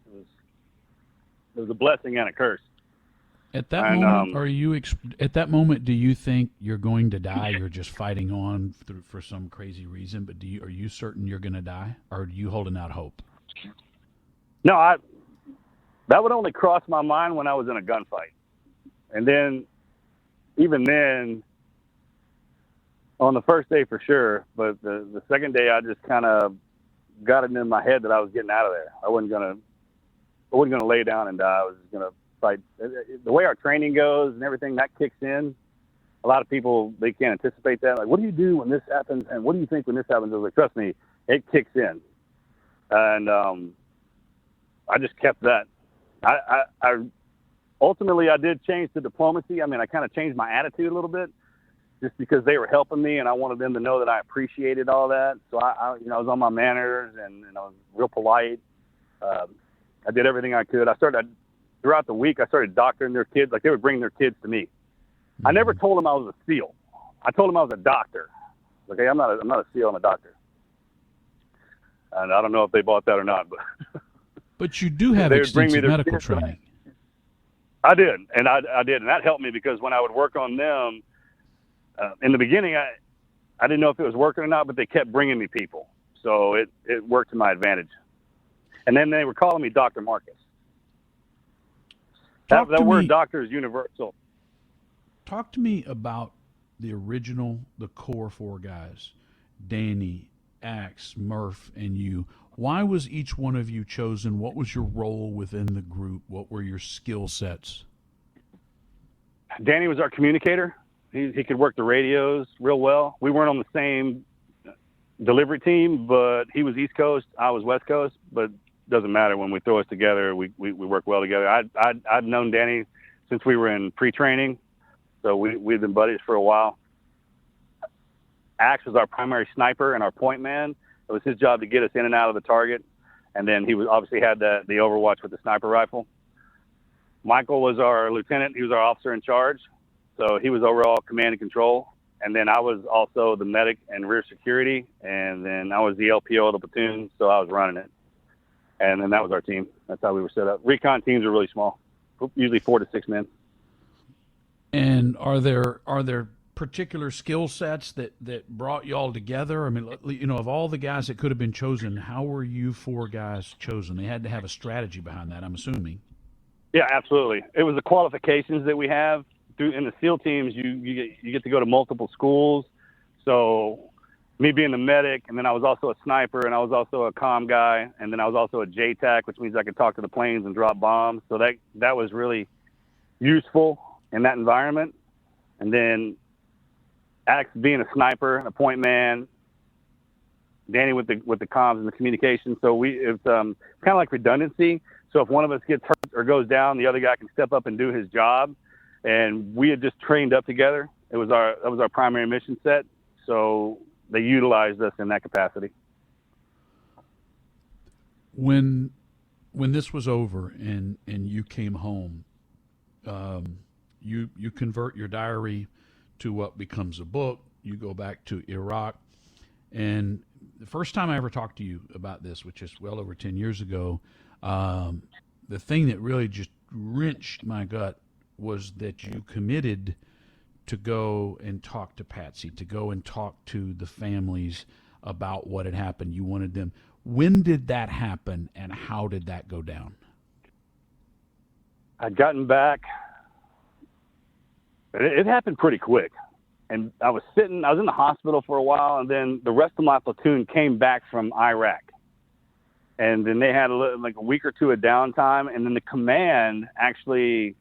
It was a blessing and a curse. At that moment, at that moment, do you think you're going to die? You're just fighting on for some crazy reason, but are you certain you're going to die, or are you holding out hope? No, that would only cross my mind when I was in a gunfight. And then, even then, on the first day for sure, but the second day I just kind of got it in my head that I was getting out of there. I wasn't gonna lay down and die. I was just gonna fight. The way our training goes and everything, that kicks in. a lot of people, they can't anticipate that. Like, what do you do when this happens? And what do you think when this happens? I was like, trust me, it kicks in. And I just kept that. I ultimately, I did change to diplomacy. I mean, I kind of changed my attitude a little bit just because they were helping me, and I wanted them to know that I appreciated all that. So I was on my manners, and I was real polite. I did everything I could. Throughout the week, I started doctoring their kids. Like, they would bring their kids to me. I never told them I was a SEAL. I told them I was a doctor. Like, hey, I'm not a SEAL, I'm a doctor. And I don't know if they bought that or not, but but you do have extensive medical training. I did, and I did, and that helped me because when I would work on them, in the beginning, I didn't know if it was working or not, but they kept bringing me people, so it worked to my advantage. And then they were calling me Dr. Marcus. That word doctor is universal. Talk to me about the core four guys, Danny, Axe, Murph, and you. Why was each one of you chosen? What was your role within the group? What were your skill sets? Danny was our communicator. He could work the radios real well. We weren't on the same delivery team, but he was East Coast, I was West Coast, but doesn't matter. When we throw us together, we work well together. I'd known Danny since we were in pre-training, so we've been buddies for a while. Axe was our primary sniper and our point man. It was his job to get us in and out of the target, and then he obviously had the overwatch with the sniper rifle. Michael was our lieutenant. He was our officer in charge, so he was overall command and control. And then I was also the medic and rear security, and then I was the LPO of the platoon, so I was running it. And then that was our team. That's how we were set up. Recon teams are really small, usually 4 to 6 men. And are there particular skill sets that brought you all together? I mean, of all the guys that could have been chosen, how were you 4 guys chosen? They had to have a strategy behind that, I'm assuming. Yeah, absolutely. It was the qualifications that we have. In the SEAL teams, you get to go to multiple schools. So me being the medic, and then I was also a sniper, and I was also a comm guy, and then I was also a JTAC, which means I could talk to the planes and drop bombs. So that was really useful in that environment. And then Axe being a sniper, a point man, Danny with the comms and the communication. So it's kind of like redundancy. So if one of us gets hurt or goes down, the other guy can step up and do his job. And we had just trained up together. That was our primary mission set. So they utilized us in that capacity. When this was over and you came home, you convert your diary to what becomes a book. You go back to Iraq. And the first time I ever talked to you about this, which is well over 10 years ago, the thing that really just wrenched my gut was that you committed to go and talk to Patsy, to go and talk to the families about what had happened. You wanted them. When did that happen, and how did that go down? I'd gotten back. It happened pretty quick. And I was in the hospital for a while, and then the rest of my platoon came back from Iraq. And then they had a week or two of downtime, and then the command actually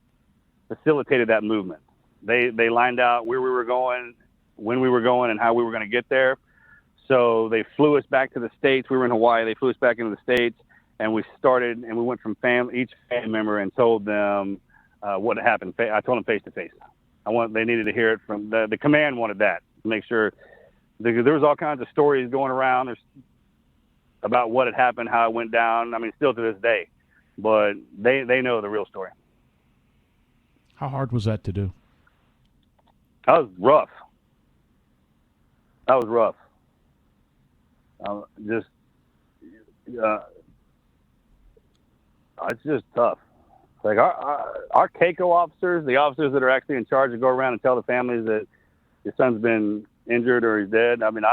facilitated that movement. They lined out where we were going, when we were going, and how we were going to get there. So they flew us back to the States. We were in Hawaii. They flew us back into the States, and we went from each family member and told them what happened. I told them face to face. They needed to hear it from the command. Wanted that to make sure. There was all kinds of stories going around about what had happened, how it went down. I mean, still to this day, but they know the real story. How hard was that to do? That was rough. It's just tough. Like our CACO officers, the officers that are actually in charge, to go around and tell the families that your son's been injured or he's dead. I mean,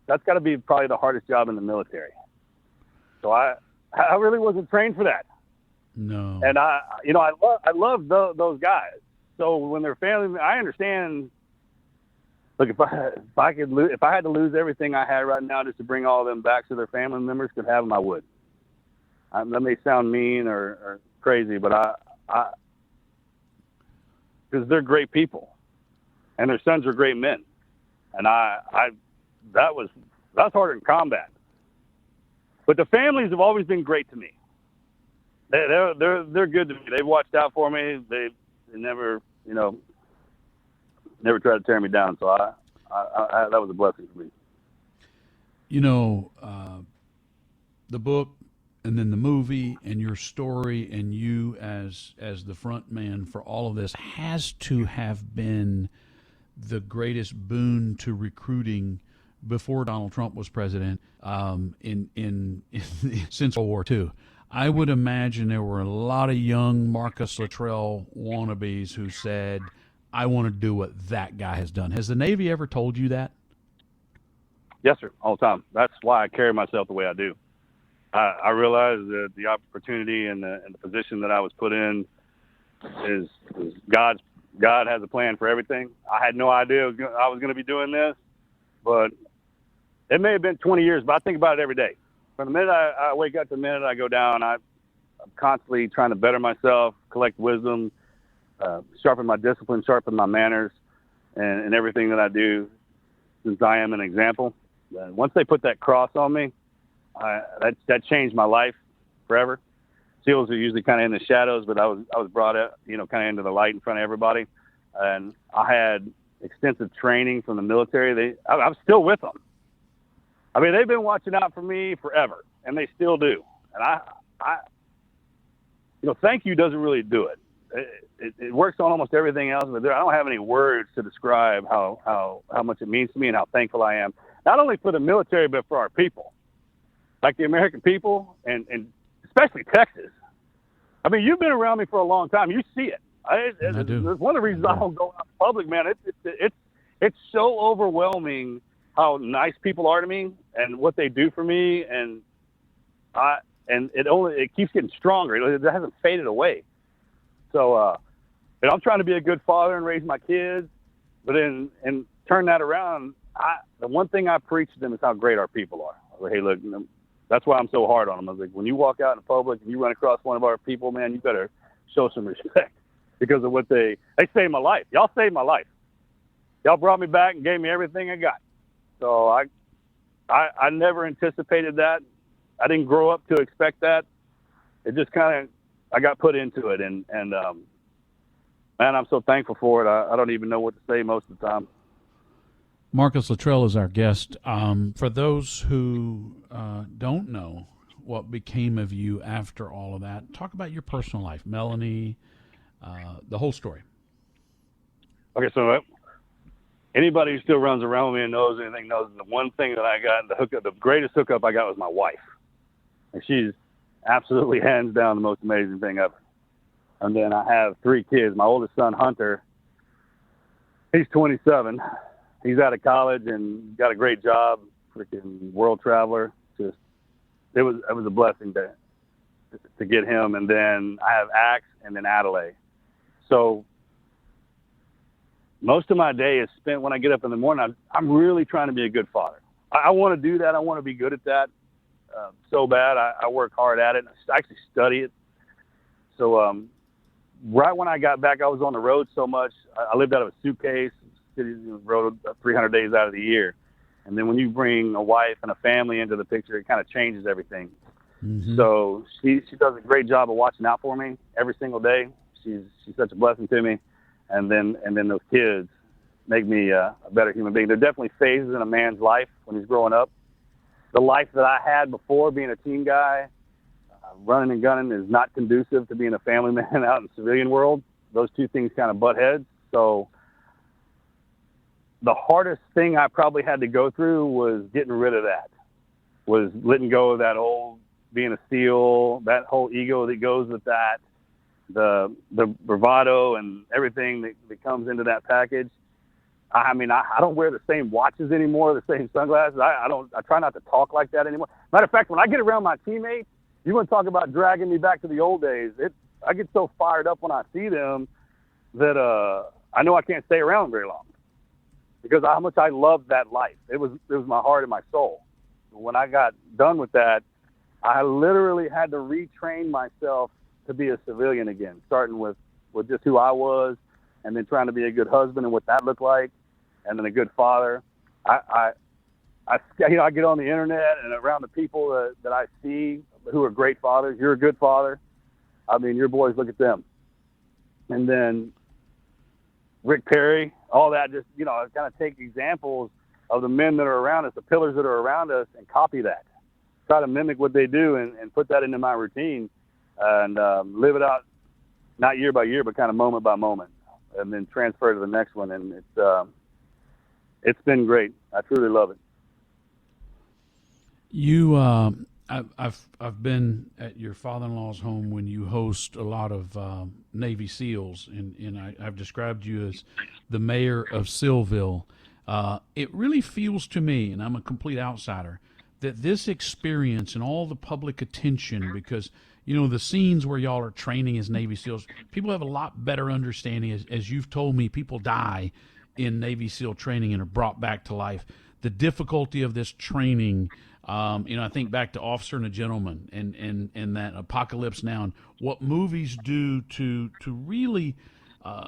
that's got to be probably the hardest job in the military. So I really wasn't trained for that. No. And I love those guys. So when they're family, I understand. Look, if I had to lose everything I had right now just to bring all of them back so their family members could have them, I would. That may sound mean or crazy, but because they're great people. and their sons are great men. And that's harder than combat. But the families have always been great to me. They're good to me. They've watched out for me. They never, never tried to tear me down. So I that was a blessing for me. The book, and then the movie, and your story, and you as the front man for all of this has to have been the greatest boon to recruiting before Donald Trump was president in since World War II. I would imagine there were a lot of young Marcus Luttrell wannabes who said, I want to do what that guy has done. Has the Navy ever told you that? Yes, sir, all the time. That's why I carry myself the way I do. I realize that the opportunity and the position that I was put in is God has a plan for everything. I had no idea I was going to be doing this, but it may have been 20 years, but I think about it every day. From the minute I wake up to the minute I go down, I'm constantly trying to better myself, collect wisdom, sharpen my discipline, sharpen my manners, and everything that I do, since I am an example. Once they put that cross on me, that changed my life forever. SEALs are usually kind of in the shadows, but I was brought up, kind of into the light in front of everybody. And I had extensive training from the military. I'm still with them. I mean, they've been watching out for me forever, and they still do. And thank you doesn't really do it. It works on almost everything else, but I don't have any words to describe how much it means to me and how thankful I am, not only for the military, but for our people, like the American people, and especially Texas. I mean, you've been around me for a long time. You see it. I do. It's one of the reasons I don't go out in public, man. It's so overwhelming how nice people are to me and what they do for me, and it keeps getting stronger. It hasn't faded away. So I'm trying to be a good father and raise my kids, but and turn that around. The one thing I preach to them is how great our people are. I was like, hey, look, that's why I'm so hard on them. I was like, when you walk out in public and you run across one of our people, man, you better show some respect because of what they saved my life. Y'all saved my life. Y'all brought me back and gave me everything I got. So I never anticipated that. I didn't grow up to expect that. It just I got put into it, and man, I'm so thankful for it. I don't even know what to say most of the time. Marcus Luttrell is our guest. For those who don't know what became of you after all of that, talk about your personal life, Melanie, the whole story. Okay, so anybody who still runs around with me and knows anything knows the one thing that I got, the greatest hookup I got was my wife. And she's absolutely hands down the most amazing thing ever. And then I have 3 kids. My oldest son, Hunter, he's 27. He's out of college and got a great job, freaking world traveler. Just it was a blessing to get him. And then I have Axe and then Adelaide. So most of my day is spent when I get up in the morning. I'm really trying to be a good father. I want to do that. I want to be good at that so bad. I work hard at it. I actually study it. So right when I got back, I was on the road so much. I lived out of a suitcase. Rode 300 days out of the year. And then when you bring a wife and a family into the picture, it kind of changes everything. Mm-hmm. So she does a great job of watching out for me every single day. She's such a blessing to me. And then those kids make me a better human being. There are definitely phases in a man's life when he's growing up. The life that I had before being a teen guy, running and gunning, is not conducive to being a family man out in the civilian world. Those two things kind of butt heads. So the hardest thing I probably had to go through was getting rid of that, was letting go of that old being a SEAL, that whole ego that goes with that, the bravado and everything that comes into that package. I mean, I don't wear the same watches anymore, the same sunglasses. I try not to talk like that anymore. Matter of fact, when I get around my teammates, you want to talk about dragging me back to the old days. I get so fired up when I see them that I know I can't stay around very long because how much I loved that life. It was my heart and my soul. When I got done with that, I literally had to retrain myself to be a civilian again, starting with just who I was and then trying to be a good husband and what that looked like, and then a good father. I get on the internet and around the people that I see who are great fathers. You're a good father. I mean, your boys, look at them. And then Rick Perry, all that, just, I kind of take examples of the men that are around us, the pillars that are around us, and copy that. Try to mimic what they do and put that into my routine and live it out, not year by year, but kind of moment by moment, and then transfer to the next one. And it's been great. I truly love it. I've been at your father-in-law's home when you host a lot of Navy SEALs, and I've described you as the mayor of Sealville. It really feels to me, and I'm a complete outsider, that this experience and all the public attention, because the scenes where y'all are training as Navy SEALs, people have a lot better understanding. As you've told me, people die in Navy SEAL training and are brought back to life. The difficulty of this training. I think back to Officer and a Gentleman and that Apocalypse Now, and what movies do to really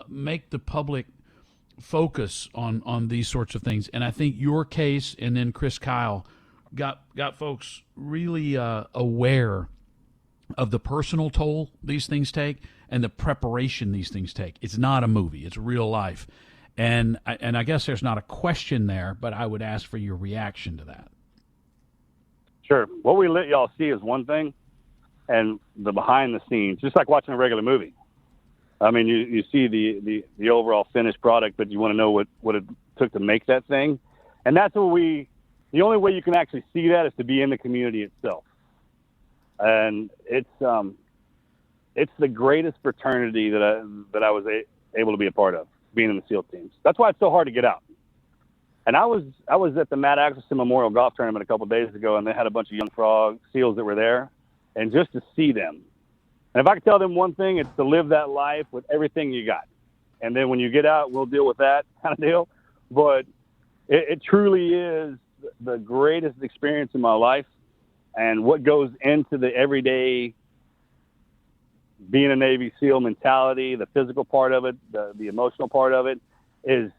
make the public focus on these sorts of things. And I think your case and then Chris Kyle got folks really aware of the personal toll these things take and the preparation these things take. It's not a movie. It's real life. And I guess there's not a question there, but I would ask for your reaction to that. Sure. What we let y'all see is one thing, and the behind the scenes, just like watching a regular movie. I mean, you see the overall finished product, but you want to know what it took to make that thing. And that's what the only way you can actually see that is to be in the community itself. And it's the greatest fraternity that I was able to be a part of, being in the SEAL teams. That's why it's so hard to get out. And I was at the Matt Axelson Memorial Golf Tournament a couple of days ago, and they had a bunch of young frog SEALs that were there, and just to see them. And if I could tell them one thing, it's to live that life with everything you got. And then when you get out, we'll deal with that kind of deal. But it truly is the greatest experience in my life. And what goes into the everyday being a Navy SEAL mentality, the physical part of it, the emotional part of it, is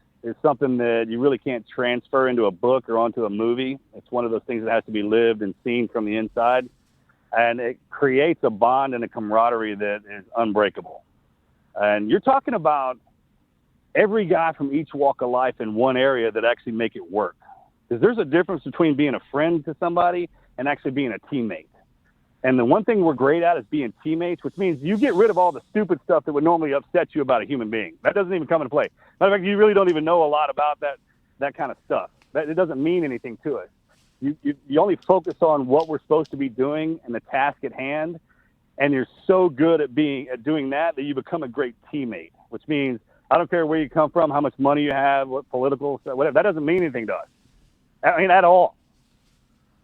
something that you really can't transfer into a book or onto a movie. It's one of those things that has to be lived and seen from the inside. And it creates a bond and a camaraderie that is unbreakable. And you're talking about every guy from each walk of life in one area that actually make it work. Because there's a difference between being a friend to somebody and actually being a teammate. And the one thing we're great at is being teammates, which means you get rid of all the stupid stuff that would normally upset you about a human being. That doesn't even come into play. Matter of fact, you really don't even know a lot about that kind of stuff. It doesn't mean anything to us. You only focus on what we're supposed to be doing and the task at hand, and you're so good at doing that you become a great teammate, which means I don't care where you come from, how much money you have, what political stuff, whatever. That doesn't mean anything to us. I mean, at all.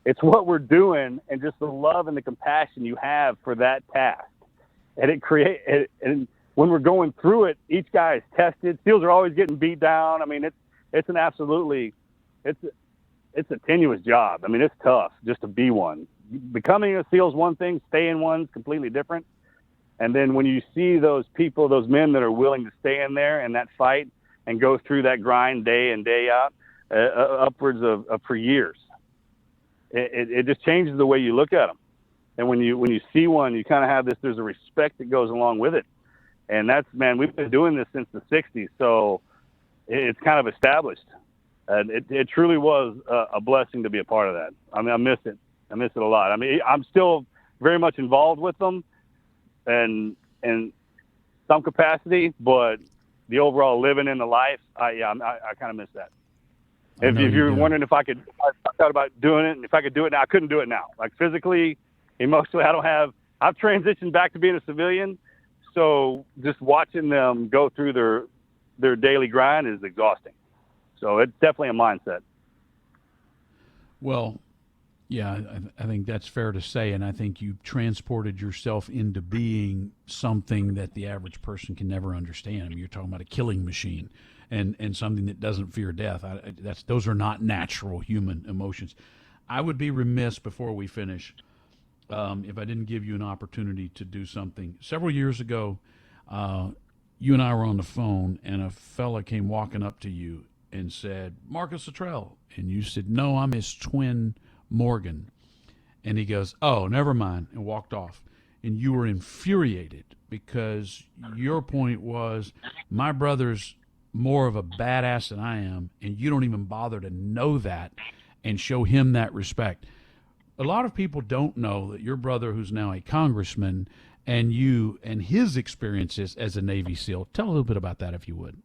It's what we're doing and just the love and the compassion you have for that task. And and when we're going through it, each guy is tested. SEALs are always getting beat down. I mean, it's a tenuous job. I mean, it's tough just to be one. Becoming a SEAL is one thing, staying one's completely different. And then when you see those people, those men that are willing to stay in there and that fight and go through that grind day in, day out, upwards of for years, it just changes the way you look at them. And when you see one, you kind of have there's a respect that goes along with it. And we've been doing this since the 60s, so it's kind of established. And it truly was a blessing to be a part of that. I mean, I miss it. I miss it a lot. I mean, I'm still very much involved with them and in some capacity, but the overall living in the life, I kind of miss that. If you're wondering if I thought about doing it, and if I could do it now, I couldn't do it now. Like physically, emotionally, I've transitioned back to being a civilian. So just watching them go through their daily grind is exhausting. So it's definitely a mindset. Well, yeah, I think that's fair to say, and I think you transported yourself into being something that the average person can never understand. I mean, you're talking about a killing machine and something that doesn't fear death. Those are not natural human emotions. I would be remiss before we finish if I didn't give you an opportunity to do something. Several years ago, you and I were on the phone, and a fella came walking up to you and said, Marcus Luttrell. And you said, no, I'm his twin, Morgan. And he goes, oh, never mind, and walked off. And you were infuriated because your point was, my brother's more of a badass than I am, and you don't even bother to know that and show him that respect. A lot of people don't know that your brother, who's now a congressman, and you and his experiences as a Navy SEAL. Tell a little bit about that, if you would.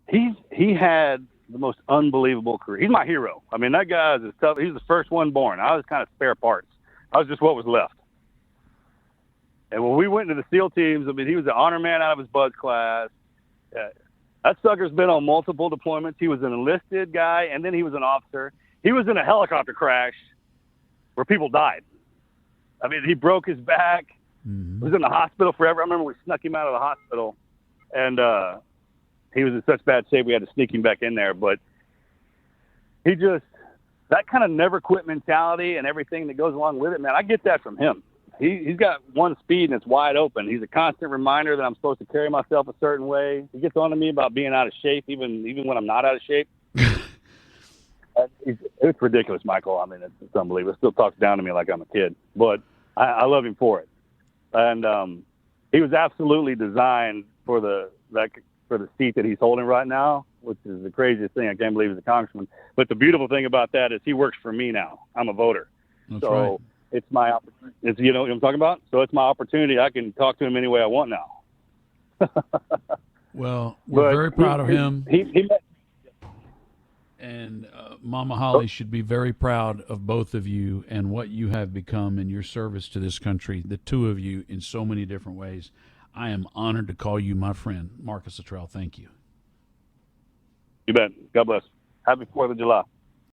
He had the most unbelievable career. He's my hero. I mean, that guy is tough. He was the first one born. I was kind of spare parts. I was just what was left. And when we went into the SEAL teams, I mean, he was an honor man out of his BUD/S class. That sucker's been on multiple deployments. He was an enlisted guy, and then he was an officer. He was in a helicopter crash where people died. I mean, he broke his back. Mm-hmm. He was in the hospital forever. I remember we snuck him out of the hospital, and he was in such bad shape we had to sneak him back in there. But he just, that kind of never quit mentality and everything that goes along with it, man, I get that from him. He's got one speed and it's wide open. He's a constant reminder that I'm supposed to carry myself a certain way. He gets on to me about being out of shape, even when I'm not out of shape. It's ridiculous, Michael. I mean, it's unbelievable. It still talks down to me like I'm a kid, but I love him for it. And he was absolutely designed for the seat that he's holding right now, which is the craziest thing. I can't believe he's a congressman. But the beautiful thing about that is he works for me now. I'm a voter. That's right. It's my opportunity. You know what I'm talking about? So it's my opportunity. I can talk to him any way I want now. Well, we're very proud of him. He and Mama Holly should be very proud of both of you and what you have become in your service to this country, the two of you, in so many different ways. I am honored to call you my friend, Marcus Luttrell. Thank you. You bet. God bless. Happy 4th of July.